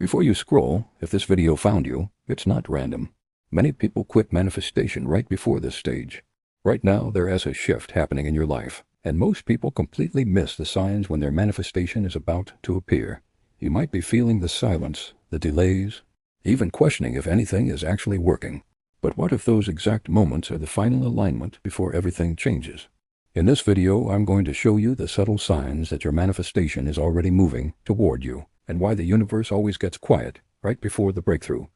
Before you scroll, if this video found you, it's not random. Many people quit manifestation right before this stage. Right now, there is a shift happening in your life, and most people completely miss the signs when their manifestation is about to appear. You might be feeling the silence, the delays, even questioning if anything is actually working. But what if those exact moments are the final alignment before everything changes? In this video, I'm going to show you the subtle signs that your manifestation is already moving toward you, and why the universe always gets quiet right before the breakthrough.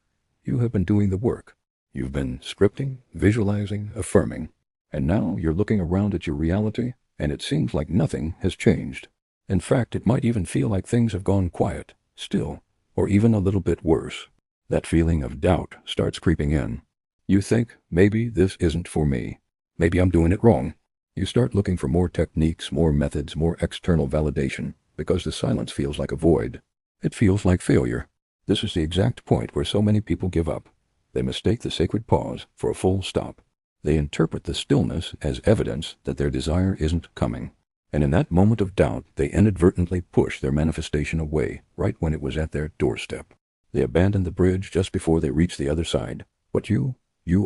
You have been doing the work. You've been scripting, visualizing, affirming, and now you're looking around at your reality, and it seems like nothing has changed. In fact, it might even feel like things have gone quiet, still, or even a little bit worse. That feeling of doubt starts creeping in. You think, maybe this isn't for me. Maybe I'm doing it wrong. You start looking for more techniques, more methods, more external validation, because the silence feels like a void. It feels like failure. This is the exact point where so many people give up. They mistake the sacred pause for a full stop. They interpret the stillness as evidence that their desire isn't coming. And in that moment of doubt, they inadvertently push their manifestation away right when it was at their doorstep. They abandon the bridge just before they reach the other side. But you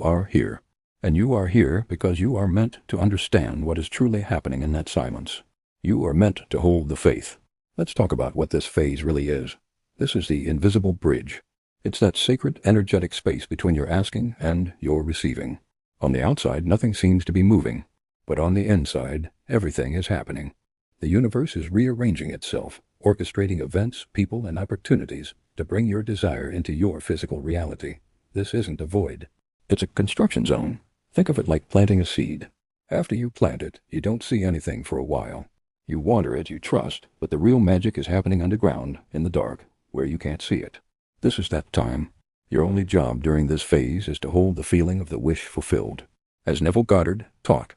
are here. And you are here because you are meant to understand what is truly happening in that silence. You are meant to hold the faith. Let's talk about what this phase really is. This is the invisible bridge. It's that sacred, energetic space between your asking and your receiving. On the outside, nothing seems to be moving. But on the inside, everything is happening. The universe is rearranging itself, orchestrating events, people, and opportunities to bring your desire into your physical reality. This isn't a void. It's a construction zone. Think of it like planting a seed. After you plant it, you don't see anything for a while. You water it, you trust, but the real magic is happening underground, in the dark, where you can't see it. This is that time. Your only job during this phase is to hold the feeling of the wish fulfilled. As Neville Goddard taught,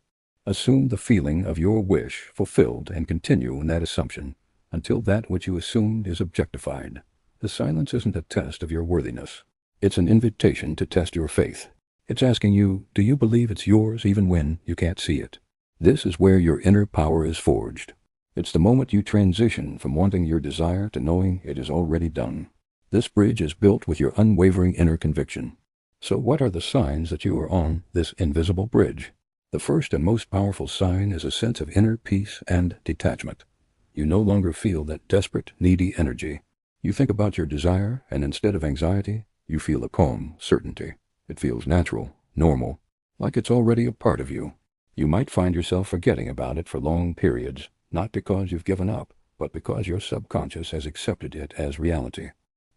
assume the feeling of your wish fulfilled and continue in that assumption until that which you assumed is objectified. The silence isn't a test of your worthiness. It's an invitation to test your faith. It's asking you, do you believe it's yours even when you can't see it? This is where your inner power is forged. It's the moment you transition from wanting your desire to knowing it is already done. This bridge is built with your unwavering inner conviction. So what are the signs that you are on this invisible bridge? The first and most powerful sign is a sense of inner peace and detachment. You no longer feel that desperate, needy energy. You think about your desire, and instead of anxiety, you feel a calm certainty. It feels natural, normal, like it's already a part of you. You might find yourself forgetting about it for long periods, not because you've given up, but because your subconscious has accepted it as reality.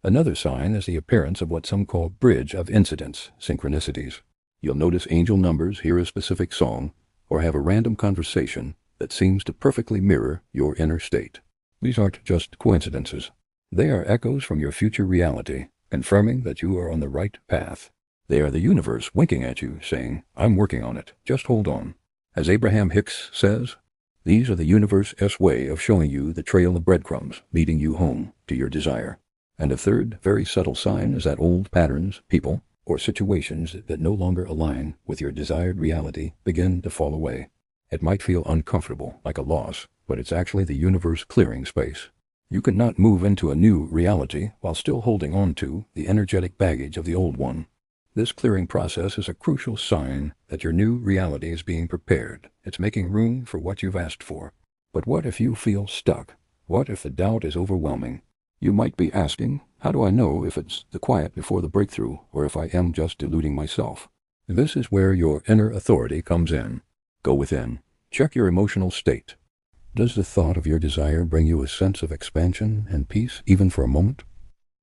Another sign is the appearance of what some call bridge of incidents, synchronicities. You'll notice angel numbers, hear a specific song, or have a random conversation that seems to perfectly mirror your inner state. These aren't just coincidences. They are echoes from your future reality, confirming that you are on the right path. They are the universe winking at you, saying, I'm working on it, just hold on. As Abraham Hicks says, these are the universe's way of showing you the trail of breadcrumbs, leading you home to your desire. And a third, very subtle sign is that old patterns, people, or situations that no longer align with your desired reality begin to fall away. It might feel uncomfortable, like a loss, but it's actually the universe clearing space. You cannot move into a new reality while still holding on to the energetic baggage of the old one. This clearing process is a crucial sign that your new reality is being prepared. It's making room for what you've asked for. But what if you feel stuck? What if the doubt is overwhelming? You might be asking, how do I know if it's the quiet before the breakthrough, or if I am just deluding myself? This is where your inner authority comes in. Go within. Check your emotional state. Does the thought of your desire bring you a sense of expansion and peace even for a moment?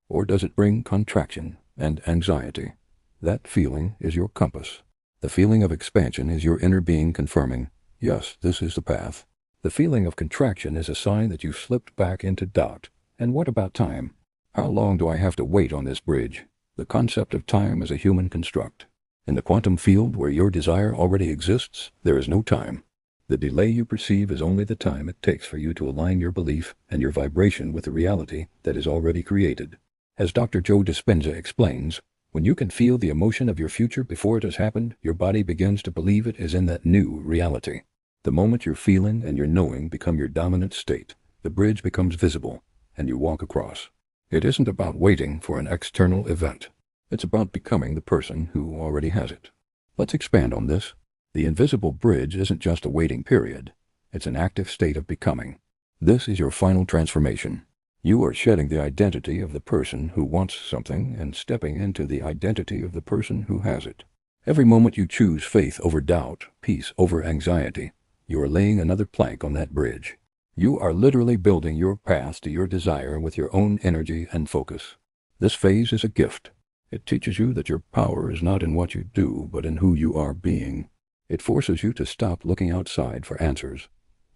Or does it bring contraction and anxiety? That feeling is your compass. The feeling of expansion is your inner being confirming, yes, this is the path. The feeling of contraction is a sign that you've slipped back into doubt. And what about time? How long do I have to wait on this bridge? The concept of time is a human construct. In the quantum field where your desire already exists, there is no time. The delay you perceive is only the time it takes for you to align your belief and your vibration with the reality that is already created. As Dr. Joe Dispenza explains, when you can feel the emotion of your future before it has happened, your body begins to believe it is in that new reality. The moment your feeling and your knowing become your dominant state, the bridge becomes visible, and you walk across. It isn't about waiting for an external event. It's about becoming the person who already has it. Let's expand on this. The invisible bridge isn't just a waiting period. It's an active state of becoming. This is your final transformation. You are shedding the identity of the person who wants something and stepping into the identity of the person who has it. Every moment you choose faith over doubt, peace over anxiety, you are laying another plank on that bridge. You are literally building your path to your desire with your own energy and focus. This phase is a gift. It teaches you that your power is not in what you do, but in who you are being. It forces you to stop looking outside for answers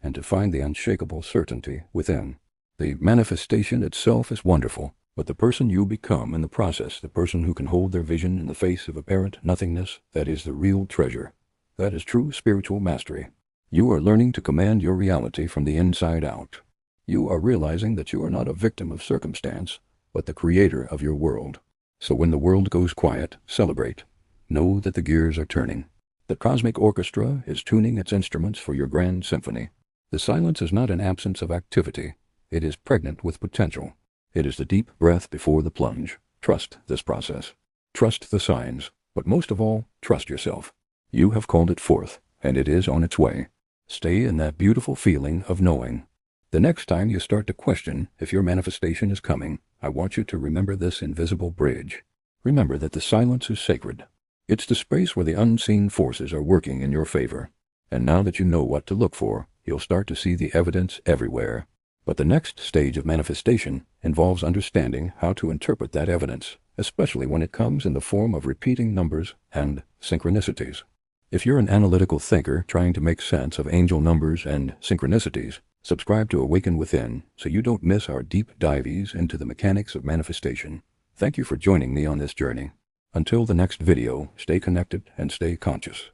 and to find the unshakable certainty within. The manifestation itself is wonderful, but the person you become in the process, the person who can hold their vision in the face of apparent nothingness, that is the real treasure. That is true spiritual mastery. You are learning to command your reality from the inside out. You are realizing that you are not a victim of circumstance, but the creator of your world. So when the world goes quiet, celebrate. Know that the gears are turning. The cosmic orchestra is tuning its instruments for your grand symphony. The silence is not an absence of activity. It is pregnant with potential. It is the deep breath before the plunge. Trust this process. Trust the signs. But most of all, trust yourself. You have called it forth, and it is on its way. Stay in that beautiful feeling of knowing. The next time you start to question if your manifestation is coming, I want you to remember this invisible bridge. Remember that the silence is sacred. It's the space where the unseen forces are working in your favor. And now that you know what to look for, you'll start to see the evidence everywhere. But the next stage of manifestation involves understanding how to interpret that evidence, especially when it comes in the form of repeating numbers and synchronicities. If you're an analytical thinker trying to make sense of angel numbers and synchronicities, subscribe to Awaken Within so you don't miss our deep dives into the mechanics of manifestation. Thank you for joining me on this journey. Until the next video, stay connected and stay conscious.